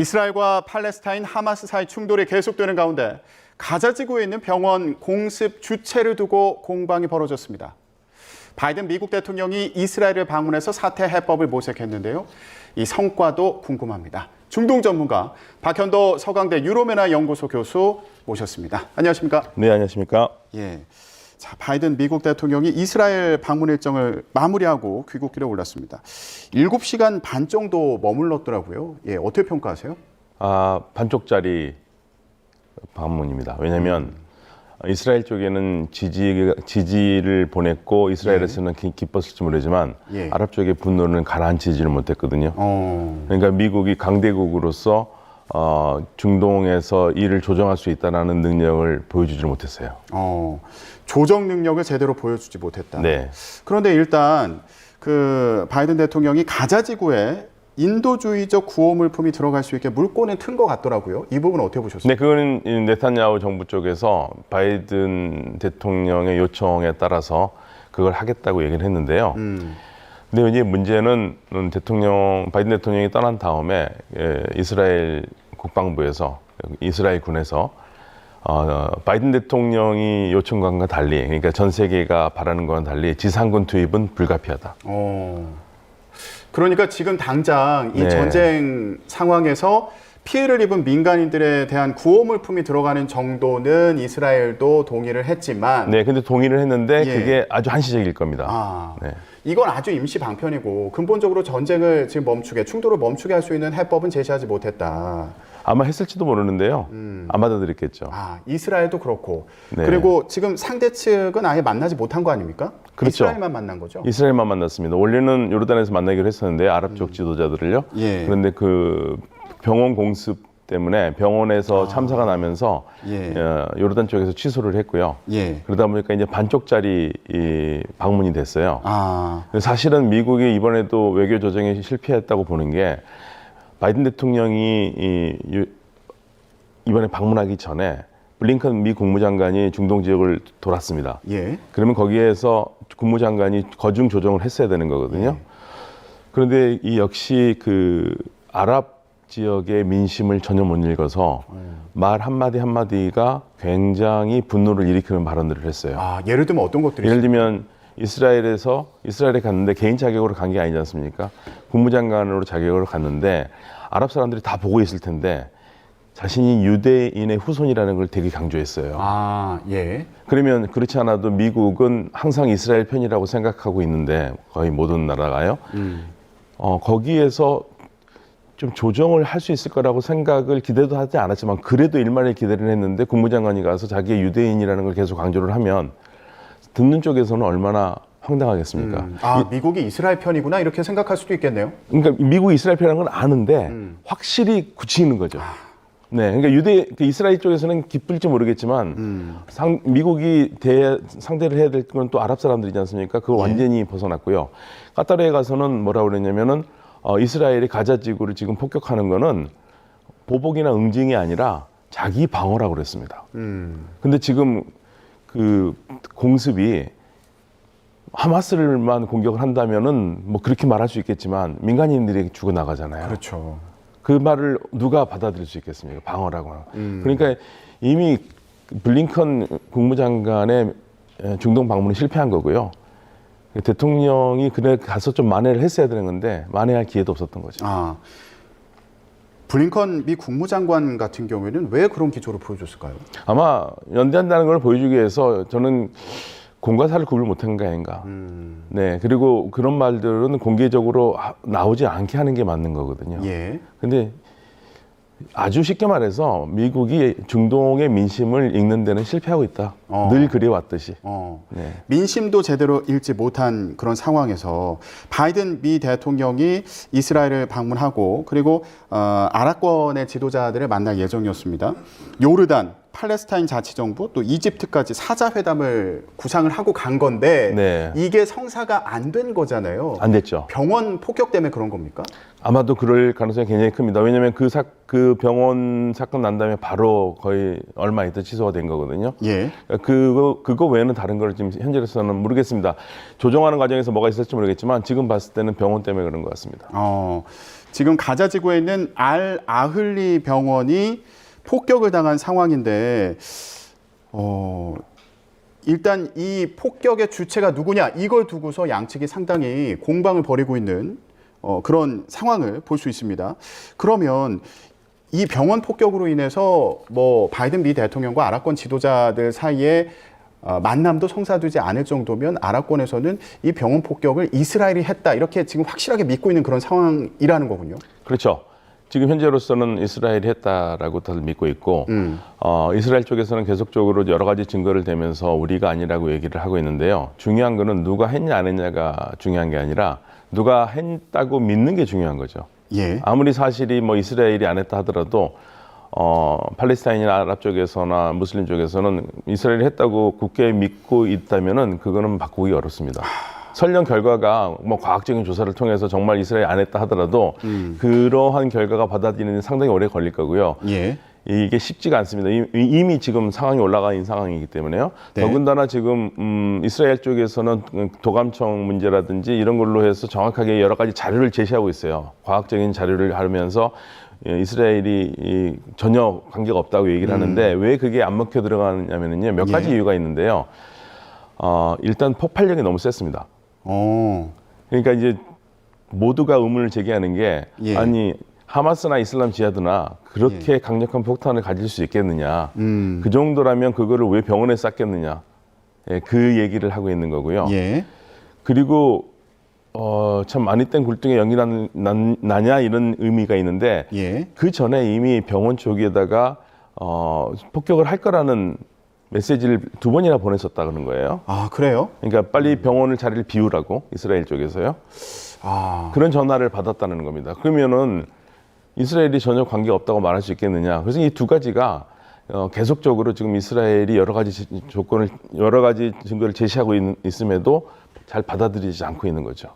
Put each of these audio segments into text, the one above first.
이스라엘과 팔레스타인 하마스 사이 충돌이 계속되는 가운데 가자 지구에 있는 병원 공습 주체를 두고 공방이 벌어졌습니다. 바이든 미국 대통령이 이스라엘을 방문해서 사태 해법을 모색했는데요. 이 성과도 궁금합니다. 중동 전문가 박현도 서강대 유로메나 연구소 교수 모셨습니다. 안녕하십니까? 네, 안녕하십니까? 예. 자, 바이든 미국 대통령이 이스라엘 방문 일정을 마무리하고 귀국길에 올랐습니다. 7시간 반 정도 머물렀더라고요. 예, 어떻게 평가하세요? 반쪽짜리 방문입니다. 왜냐하면 이스라엘 쪽에는 지지를 보냈고 이스라엘에서는 기뻤을지 모르지만 아랍 쪽의 분노는 가라앉히지를 못했거든요. 그러니까 미국이 강대국으로서 중동에서 일을 조정할 수 있다는 능력을 보여주지 못했어요. 조정 능력을 제대로 보여주지 못했다. 네. 그런데 일단 그 바이든 대통령이 가자 지구에 인도주의적 구호 물품이 들어갈 수 있게 물꼬는 튼 것 같더라고요. 이 부분 어떻게 보셨어요? 네, 그거는 네타냐후 정부 쪽에서 바이든 대통령의 요청에 따라서 그걸 하겠다고 얘기를 했는데요. 근데 이제 문제는 바이든 대통령이 떠난 다음에 이스라엘 국방부에서 이스라엘 군에서 바이든 대통령이 요청과 달리, 그러니까 전 세계가 바라는 거와는 달리 지상군 투입은 불가피하다. 그러니까 지금 당장 이 전쟁 상황에서 피해를 입은 민간인들에 대한 구호 물품이 들어가는 정도는 이스라엘도 동의를 했지만, 네, 근데 동의를 했는데 그게 아주 한시적일 겁니다. 네. 이건 아주 임시 방편이고 근본적으로 전쟁을 지금 충돌을 멈추게 할 수 있는 해법은 제시하지 못했다. 아마 했을지도 모르는데요. 안 받아들였겠죠. 이스라엘도 그렇고. 그리고 지금 상대 측은 아예 만나지 못한 거 아닙니까? 그렇죠. 이스라엘만 만난 거죠? 이스라엘만 만났습니다. 원래는 요르단에서 만나기로 했었는데 아랍 쪽 지도자들을요. 그런데 그 병원 공습 때문에 병원에서 참사가 나면서 요르단 쪽에서 취소를 했고요. 그러다 보니까 이제 반쪽짜리 방문이 됐어요. 사실은 미국이 이번에도 외교 조정에 실패했다고 보는 게 바이든 대통령이 이번에 방문하기 전에 블링컨 미 국무장관이 중동 지역을 돌았습니다. 그러면 거기에서 국무장관이 거중 조정을 했어야 되는 거거든요. 그런데 이 역시 그 아랍 지역의 민심을 전혀 못 읽어서 말 한마디 한마디가 굉장히 분노를 일으키는 발언들을 했어요. 예를 들면 어떤 것들이 예를 들면 이스라엘에 갔는데 개인 자격으로 간 게 아니지 않습니까? 국무장관으로 자격으로 갔는데 아랍 사람들이 다 보고 있을 텐데 자신이 유대인의 후손이라는 걸 되게 강조했어요. 그러면 그렇지 않아도 미국은 항상 이스라엘 편이라고 생각하고 있는데 거의 모든 나라가요. 거기에서 좀 조정을 할 수 있을 거라고 생각을 기대도 하지 않았지만 그래도 일말의 기대를 했는데 국무장관이 가서 자기의 유대인이라는 걸 계속 강조를 하면 듣는 쪽에서는 얼마나 황당하겠습니까? 미국이 이스라엘 편이구나 이렇게 생각할 수도 있겠네요. 그러니까 미국이 이스라엘 편이라는 건 아는데 확실히 굳히는 거죠. 네, 그러니까 이스라엘 쪽에서는 기쁠지 모르겠지만 미국이 상대를 해야 될 건 또 아랍 사람들이지 않습니까? 그걸 완전히 벗어났고요. 카타르에 가서는 뭐라고 그랬냐면은 이스라엘이 가자 지구를 지금 폭격하는 거는 보복이나 응징이 아니라 자기 방어라고 그랬습니다. 근데 지금 그 공습이 하마스를만 공격을 한다면은 뭐 그렇게 말할 수 있겠지만 민간인들이 죽어 나가잖아요. 그렇죠. 그 말을 누가 받아들일 수 있겠습니까? 방어라고. 그러니까 이미 블링컨 국무장관의 중동 방문이 실패한 거고요. 대통령이 그래 가서 좀 만회를 했어야 되는 건데 만회할 기회도 없었던 거죠. 블링컨 미 국무장관 같은 경우에는 왜 그런 기조를 보여줬을까요? 아마 연대한다는 걸 보여주기 위해서 저는 공과 사를 구별 못한 게 아닌가. 네, 그리고 그런 말들은 공개적으로 나오지 않게 하는 게 맞는 거거든요. 근데 아주 쉽게 말해서 미국이 중동의 민심을 읽는 데는 실패하고 있다. 늘 그래왔듯이. 민심도 제대로 읽지 못한 그런 상황에서 바이든 미 대통령이 이스라엘을 방문하고 그리고 아랍권의 지도자들을 만날 예정이었습니다. 요르단, 팔레스타인 자치정부 또 이집트까지 사자회담을 구상을 하고 간 건데 이게 성사가 안 된 거잖아요. 안 됐죠. 병원 폭격 때문에 그런 겁니까? 아마도 그럴 가능성이 굉장히 큽니다. 왜냐하면 그 병원 사건 난 다음에 바로 거의 얼마 있다 취소가 된 거거든요. 그거 외에는 다른 걸 지금 현재로서는 모르겠습니다. 조정하는 과정에서 뭐가 있을지 모르겠지만 지금 봤을 때는 병원 때문에 그런 것 같습니다. 지금 가자 지구에 있는 알 아흘리 병원이 폭격을 당한 상황인데 일단 이 폭격의 주체가 누구냐 이걸 두고서 양측이 상당히 공방을 벌이고 있는 그런 상황을 볼 수 있습니다. 그러면 이 병원 폭격으로 인해서 뭐 바이든 미 대통령과 아랍권 지도자들 사이에 만남도 성사되지 않을 정도면 아랍권에서는 이 병원 폭격을 이스라엘이 했다 이렇게 지금 확실하게 믿고 있는 그런 상황이라는 거군요. 그렇죠. 지금 현재로서는 이스라엘이 했다라고 다들 믿고 있고 이스라엘 쪽에서는 계속적으로 여러 가지 증거를 대면서 우리가 아니라고 얘기를 하고 있는데요. 중요한 거는 누가 했냐 안 했냐가 중요한 게 아니라 누가 했다고 믿는 게 중요한 거죠. 예. 아무리 사실이 뭐 이스라엘이 안 했다 하더라도 팔레스타인이나 아랍 쪽에서나 무슬림 쪽에서는 이스라엘이 했다고 굳게 믿고 있다면은 그거는 바꾸기 어렵습니다. 설령 결과가 뭐 과학적인 조사를 통해서 정말 이스라엘 안 했다 하더라도 그러한 결과가 받아들이는 데 상당히 오래 걸릴 거고요. 예. 이게 쉽지가 않습니다. 이미 지금 상황이 올라가 있는 상황이기 때문에요. 네. 더군다나 지금 이스라엘 쪽에서는 도감청 문제라든지 이런 걸로 해서 정확하게 여러 가지 자료를 제시하고 있어요. 과학적인 자료를 하면서 이스라엘이 전혀 관계가 없다고 얘기를 하는데 왜 그게 안 먹혀 들어가냐면요. 몇 가지 이유가 있는데요. 일단 폭발력이 너무 셌습니다. 그러니까 이제 모두가 의문을 제기하는 게 아니 하마스나 이슬람 지하드나 그렇게 강력한 폭탄을 가질 수 있겠느냐. 그 정도라면 그거를 왜 병원에 쌌겠느냐. 그 얘기를 하고 있는 거고요. 그리고 참 많이 뗀 굴뚝에 연기 나냐 이런 의미가 있는데 그 전에 이미 병원 쪽에다가 폭격을 할 거라는 메시지를 2번이나 보냈었다 그런 거예요. 아, 그래요? 그러니까 빨리 병원을 자리를 비우라고 이스라엘 쪽에서요. 그런 전화를 받았다는 겁니다. 그러면은 이스라엘이 전혀 관계 없다고 말할 수 있겠느냐. 그래서 이 두 가지가 계속적으로 지금 이스라엘이 여러 가지 증거를 제시하고 있음에도 잘 받아들이지 않고 있는 거죠.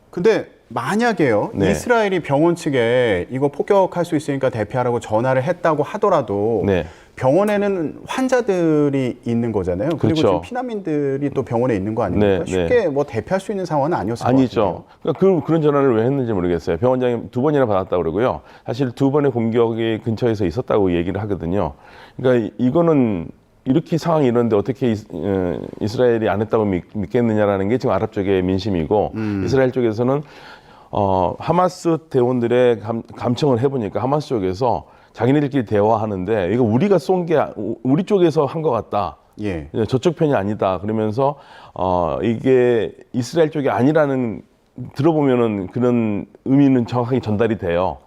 근데 만약에요, 이스라엘이 병원 측에 이거 폭격할 수 있으니까 대피하라고 전화를 했다고 하더라도 병원에는 환자들이 있는 거잖아요. 그리고 그렇죠. 지금 피난민들이 또 병원에 있는 거 아닙니까? 쉽게 뭐 대피할 수 있는 상황은 아니었을 것 같아요. 아니죠. 그러니까 그런 전화를 왜 했는지 모르겠어요. 병원장이 2번이나 받았다고 그러고요. 사실 2번의 공격이 근처에서 있었다고 얘기를 하거든요. 그러니까 이거는 이렇게 상황이 이런데 어떻게 이스라엘이 안 했다고 믿겠느냐라는 게 지금 아랍 쪽의 민심이고 이스라엘 쪽에서는 하마스 대원들의 감청을 해보니까 하마스 쪽에서 자기네들끼리 대화하는데 이거 우리가 쏜 게 우리 쪽에서 한 것 같다. 저쪽 편이 아니다. 그러면서 이게 이스라엘 쪽이 아니라는 들어보면은 그런 의미는 정확하게 전달이 돼요.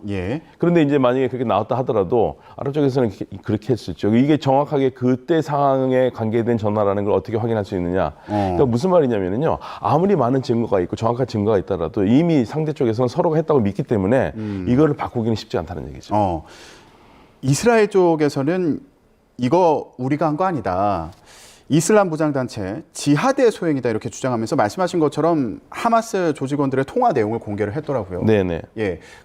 그런데 이제 만약에 그렇게 나왔다 하더라도 아랍 쪽에서는 그렇게 했을 수 있죠. 이게 정확하게 그때 상황에 관계된 전화라는 걸 어떻게 확인할 수 있느냐. 그러니까 무슨 말이냐면요. 아무리 많은 증거가 있고 정확한 증거가 있더라도 이미 상대 쪽에서는 서로가 했다고 믿기 때문에 이거를 바꾸기는 쉽지 않다는 얘기죠. 이스라엘 쪽에서는 이거 우리가 한 거 아니다. 이슬람 무장단체 지하드의 소행이다 이렇게 주장하면서 말씀하신 것처럼 하마스 조직원들의 통화 내용을 공개를 했더라고요. 네네.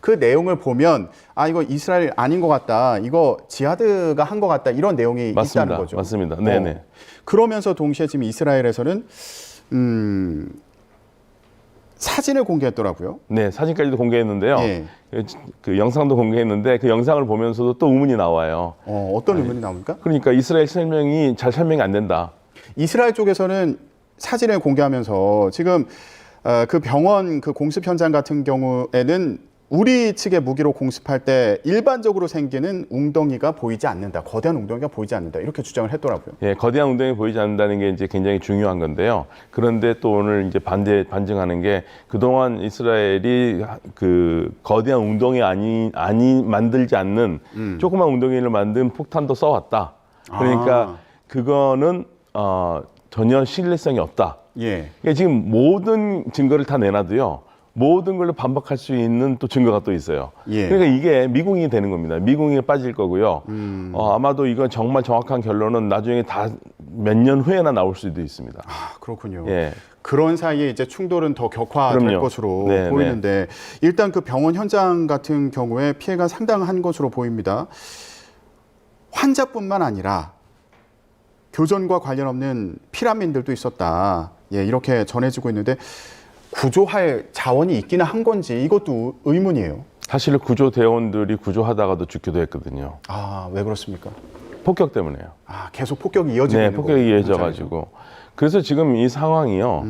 그 내용을 보면 이거 이스라엘 아닌 것 같다. 이거 지하드가 한 것 같다. 이런 내용이 있다는 거죠. 맞습니다. 네네. 그러면서 동시에 지금 이스라엘에서는 사진을 공개했더라고요. 네, 사진까지도 공개했는데요. 그 영상도 공개했는데 그 영상을 보면서도 또 의문이 나와요. 어떤 의문이 나옵니까? 그러니까 이스라엘 설명이 안 된다. 이스라엘 쪽에서는 사진을 공개하면서 지금 그 병원 그 공습 현장 같은 경우에는 우리 측의 무기로 공습할 때 일반적으로 생기는 웅덩이가 보이지 않는다. 거대한 웅덩이가 보이지 않는다. 이렇게 주장을 했더라고요. 거대한 웅덩이 보이지 않는다는 게 이제 굉장히 중요한 건데요. 그런데 또 오늘 이제 반증하는 게 그동안 이스라엘이 그 거대한 웅덩이 만들지 않는 조그만 웅덩이를 만든 폭탄도 써왔다. 그러니까 그거는 전혀 신뢰성이 없다. 그러니까 지금 모든 증거를 다 내놔도요. 모든 걸로 반박할 수 있는 또 증거가 또 있어요. 그러니까 이게 미궁이 되는 겁니다. 미궁에 빠질 거고요. 아마도 이건 정말 정확한 결론은 나중에 다 몇 년 후에나 나올 수도 있습니다. 그렇군요. 그런 사이에 이제 충돌은 더 격화될 그럼요. 것으로 보이는데 일단 그 병원 현장 같은 경우에 피해가 상당한 것으로 보입니다. 환자뿐만 아니라 교전과 관련 없는 피난민들도 있었다. 이렇게 전해지고 있는데 구조할 자원이 있기는 한 건지 이것도 의문이에요. 사실 구조대원들이 구조하다가도 죽기도 했거든요. 아, 왜 그렇습니까? 폭격 때문에요. 아, 계속 폭격이 이어지고 네, 있는 폭격이 거군요, 이어져가지고. 그래서 지금 이 상황이요.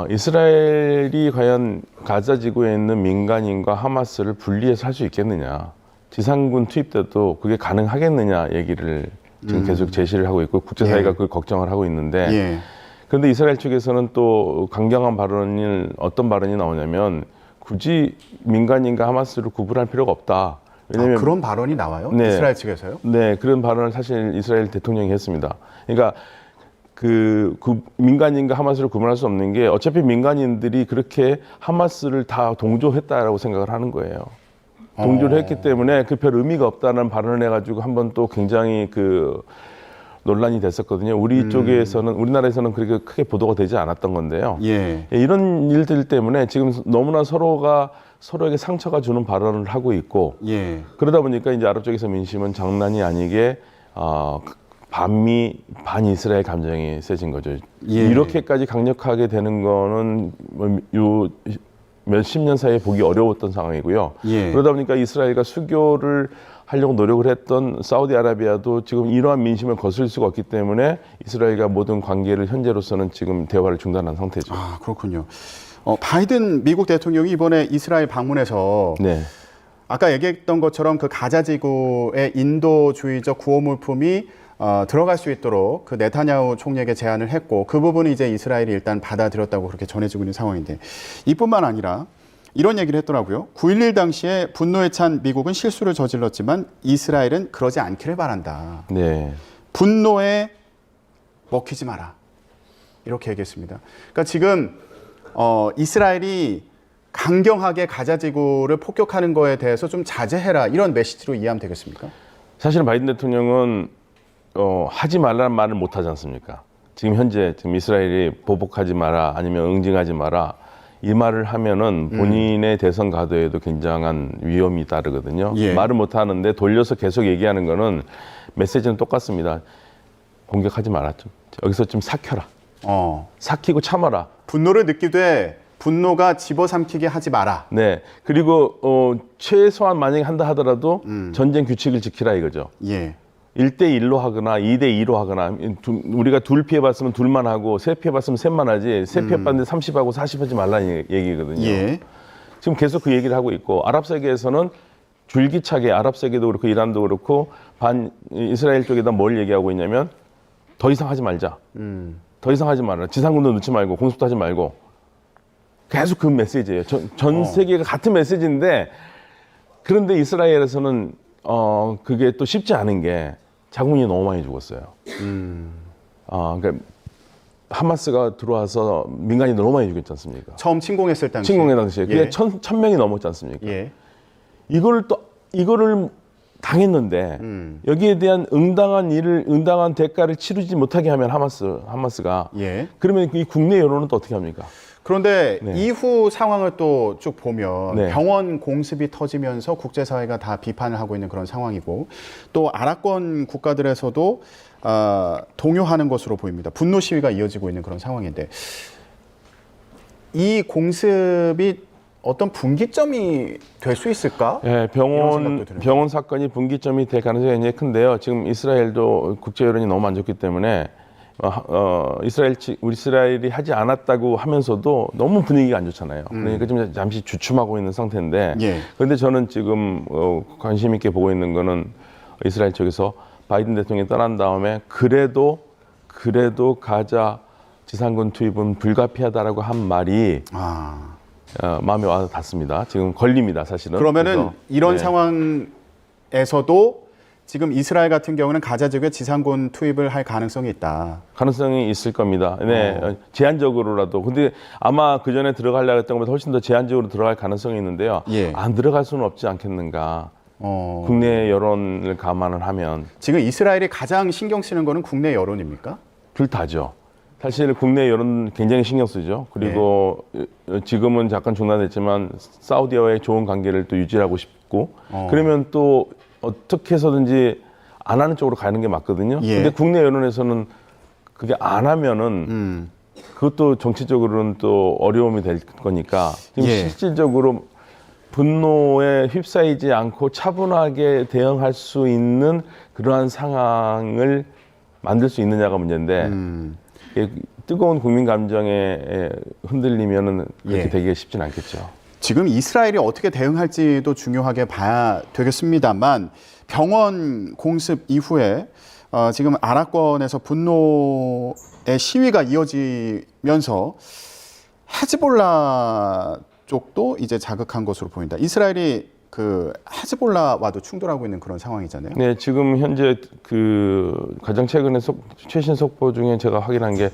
이스라엘이 과연 가자 지구에 있는 민간인과 하마스를 분리해서 할 수 있겠느냐. 지상군 투입 때도 그게 가능하겠느냐 얘기를 지금 계속 제시를 하고 있고 국제사회가 그 걱정을 하고 있는데 그런데 이스라엘 측에서는 또 강경한 어떤 발언이 나오냐면 굳이 민간인과 하마스를 구분할 필요가 없다. 왜냐면 그런 발언이 나와요? 네, 이스라엘 측에서요? 네, 그런 발언을 사실 이스라엘 대통령이 했습니다. 그러니까 그 민간인과 하마스를 구분할 수 없는 게 어차피 민간인들이 그렇게 하마스를 다 동조했다라고 생각을 하는 거예요. 동조를 했기 때문에 그 별 의미가 없다는 발언을 해가지고 한번 또 굉장히 그 논란이 됐었거든요. 우리나라에서는 그렇게 크게 보도가 되지 않았던 건데요. 이런 일들 때문에 지금 너무나 서로에게 상처가 주는 발언을 하고 있고 그러다 보니까 이제 아랍 쪽에서 민심은 장난이 아니게 반 이스라엘 감정이 세진 거죠. 이렇게까지 강력하게 되는 거는 몇십 년 사이에 보기 어려웠던 상황이고요. 그러다 보니까 이스라엘과 수교를 하려고 노력을 했던 사우디아라비아도 지금 이러한 민심을 거슬 수가 없기 때문에 이스라엘과 모든 관계를 현재로서는 지금 대화를 중단한 상태죠. 아, 그렇군요. 바이든 미국 대통령이 이번에 이스라엘 방문해서 아까 얘기했던 것처럼 그 가자 지구의 인도주의적 구호물품이 들어갈 수 있도록 그 네타냐후 총리에게 제안을 했고 그 부분은 이제 이스라엘이 일단 받아들였다고 그렇게 전해지고 있는 상황인데 이뿐만 아니라 이런 얘기를 했더라고요. 9.11 당시에 분노에 찬 미국은 실수를 저질렀지만 이스라엘은 그러지 않기를 바란다. 분노에 먹히지 마라. 이렇게 얘기했습니다. 그러니까 지금 이스라엘이 강경하게 가자 지구를 폭격하는 거에 대해서 좀 자제해라 이런 메시지로 이해하면 되겠습니까? 사실은 바이든 대통령은 하지 말라는 말을 못 하지 않습니까? 지금 이스라엘이 보복하지 마라 아니면 응징하지 마라 이 말을 하면은 본인의 대선 가도에도 굉장한 위험이 따르거든요. 말을 못 하는데 돌려서 계속 얘기하는 거는 메시지는 똑같습니다. 공격하지 마라. 여기서 좀 삭혀라. 삭히고 참아라. 분노를 느끼되 분노가 집어삼키게 하지 마라. 네. 그리고 최소한 만약에 한다 하더라도 전쟁 규칙을 지키라 이거죠. 1대1로 하거나 2대2로 하거나 우리가 둘 피해봤으면 둘만 하고 세 피해봤으면 셋만 하지 세 피해봤는데 30하고 40 하지 말라는 얘기거든요. 지금 계속 그 얘기를 하고 있고 아랍 세계에서는 줄기차게 아랍 세계도 그렇고 이란도 그렇고 이스라엘 쪽에다 뭘 얘기하고 있냐면 더 이상 하지 말자. 더 이상 하지 말라. 지상군도 넣지 말고 공습도 하지 말고 계속 그 메시지예요. 전 세계가 같은 메시지인데 그런데 이스라엘에서는 그게 또 쉽지 않은 게 자국민이 너무 많이 죽었어요. 그러니까 하마스가 들어와서 민간인이 너무 많이 죽였지 않습니까? 처음 침공했을 당시에. 그게 1,000명이 넘었지 않습니까? 이거를 당했는데 여기에 대한 응당한 대가를 치르지 못하게 하면 하마스가 그러면 이 국내 여론은 또 어떻게 합니까? 그런데 이후 상황을 또 쭉 보면 병원 공습이 터지면서 국제사회가 다 비판을 하고 있는 그런 상황이고 또 아랍권 국가들에서도 동요하는 것으로 보입니다. 분노 시위가 이어지고 있는 그런 상황인데 이 공습이 어떤 분기점이 될 수 있을까? 병원 사건이 분기점이 될 가능성이 굉장히 큰데요. 지금 이스라엘도 국제 여론이 너무 안 좋기 때문에 이스라엘이 하지 않았다고 하면서도 너무 분위기가 안 좋잖아요. 그러니까 좀 잠시 주춤하고 있는 상태인데 그런데 저는 지금 관심 있게 보고 있는 거는 이스라엘 쪽에서 바이든 대통령이 떠난 다음에 그래도 가자 지상군 투입은 불가피하다라고 한 말이 마음에 와서 닿습니다. 지금 걸립니다, 사실은. 그러면은 이런 상황에서도 지금 이스라엘 같은 경우는 가자 지구에 지상군 투입을 할 가능성이 있다. 가능성이 있을 겁니다. 제한적으로라도. 근데 아마 그 전에 들어가려고 했던 것보다 훨씬 더 제한적으로 들어갈 가능성이 있는데요. 안 들어갈 수는 없지 않겠는가. 국내 여론을 감안을 하면. 지금 이스라엘이 가장 신경 쓰는 거는 국내 여론입니까? 둘 다죠. 사실 국내 여론 굉장히 신경 쓰죠. 그리고 지금은 잠깐 중단됐지만 사우디와의 좋은 관계를 또 유지하고 싶고 그러면 또 어떻게 해서든지 안 하는 쪽으로 가는 게 맞거든요. 근데 국내 여론에서는 그게 안 하면은 그것도 정치적으로는 또 어려움이 될 거니까 지금 예. 실질적으로 분노에 휩싸이지 않고 차분하게 대응할 수 있는 그러한 상황을 만들 수 있느냐가 문제인데 이게 뜨거운 국민 감정에 흔들리면은 그렇게 예. 되기가 쉽진 않겠죠. 지금 이스라엘이 어떻게 대응할지도 중요하게 봐야 되겠습니다만 병원 공습 이후에 지금 아랍권에서 분노의 시위가 이어지면서 헤즈볼라 쪽도 이제 자극한 것으로 보인다. 이스라엘이 그 헤즈볼라와도 충돌하고 있는 그런 상황이잖아요. 네, 지금 현재 그 가장 최근에 최신 속보 중에 제가 확인한 게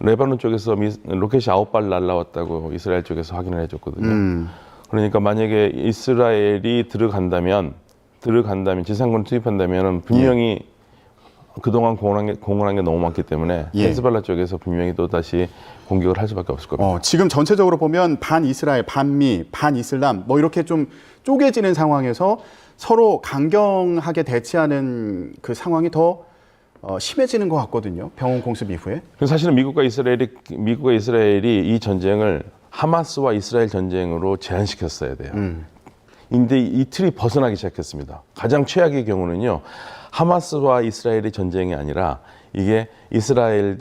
레바논 쪽에서 로켓이 9발 날라왔다고 이스라엘 쪽에서 확인을 해줬거든요. 그러니까 만약에 이스라엘이 들어간다면 지상군 투입한다면은 분명히 그동안 공헌한 게 너무 많기 때문에 예. 헤즈볼라 쪽에서 분명히 또 다시 공격을 할 수밖에 없을 겁니다. 지금 전체적으로 보면 반이스라엘, 반미, 반이슬람 뭐 이렇게 좀 쪼개지는 상황에서 서로 강경하게 대치하는 그 상황이 더 심해지는 것 같거든요. 병원 공습 이후에. 사실은 미국과 이스라엘이 이 전쟁을 하마스와 이스라엘 전쟁으로 제한시켰어야 돼요. 근데 이 틀이 벗어나기 시작했습니다. 가장 최악의 경우는요. 하마스와 이스라엘의 전쟁이 아니라 이게 이스라엘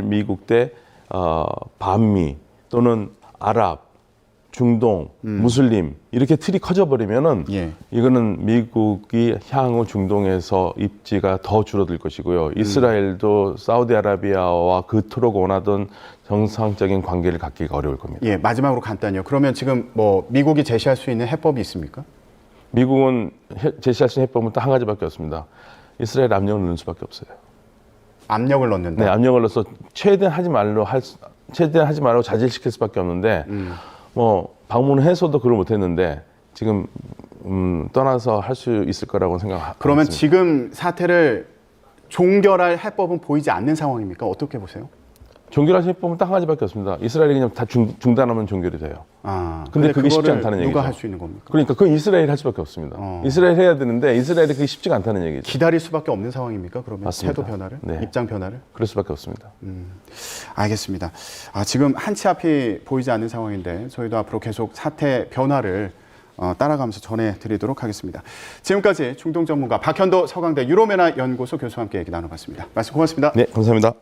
미국 대 반미 또는 아랍, 중동, 무슬림 이렇게 틀이 커져버리면은 예. 이거는 미국이 향후 중동에서 입지가 더 줄어들 것이고요. 이스라엘도 사우디아라비아와 그토록 원하던 정상적인 관계를 갖기가 어려울 겁니다. 예, 마지막으로 간단히요. 그러면 지금 뭐 미국이 제시할 수 있는 해법이 있습니까? 미국은 제시할 수 있는 해법은 딱 한 가지밖에 없습니다. 이스라엘 압력을 넣는 수밖에 없어요. 압력을 넣는다. 네, 압력을 넣어서 최대한 하지 말라고 자제시킬 수밖에 없는데 뭐 방문을 해서도 그걸 못했는데 지금 떠나서 할 수 있을 거라고 생각합니다. 그러면 지금 사태를 종결할 해법은 보이지 않는 상황입니까? 어떻게 보세요? 종결할 해법은 딱 한 가지밖에 없습니다. 이스라엘이 그냥 다 중단하면 종결이 돼요. 근데 그게 쉽지 않다는 얘기죠. 누가 할 수 있는 겁니까? 그러니까 그건 이스라엘이 할 수밖에 없습니다. 이스라엘 해야 되는데 이스라엘이 그게 쉽지가 않다는 얘기죠. 기다릴 수밖에 없는 상황입니까? 그러면 맞습니다. 태도 변화를, 네. 입장 변화를? 그럴 수밖에 없습니다. 알겠습니다. 지금 한치 앞이 보이지 않는 상황인데 저희도 앞으로 계속 사태 변화를 따라가면서 전해드리도록 하겠습니다. 지금까지 중동 전문가 박현도 서강대 유로메나 연구소 교수와 함께 얘기 나눠봤습니다. 말씀 고맙습니다. 네, 감사합니다.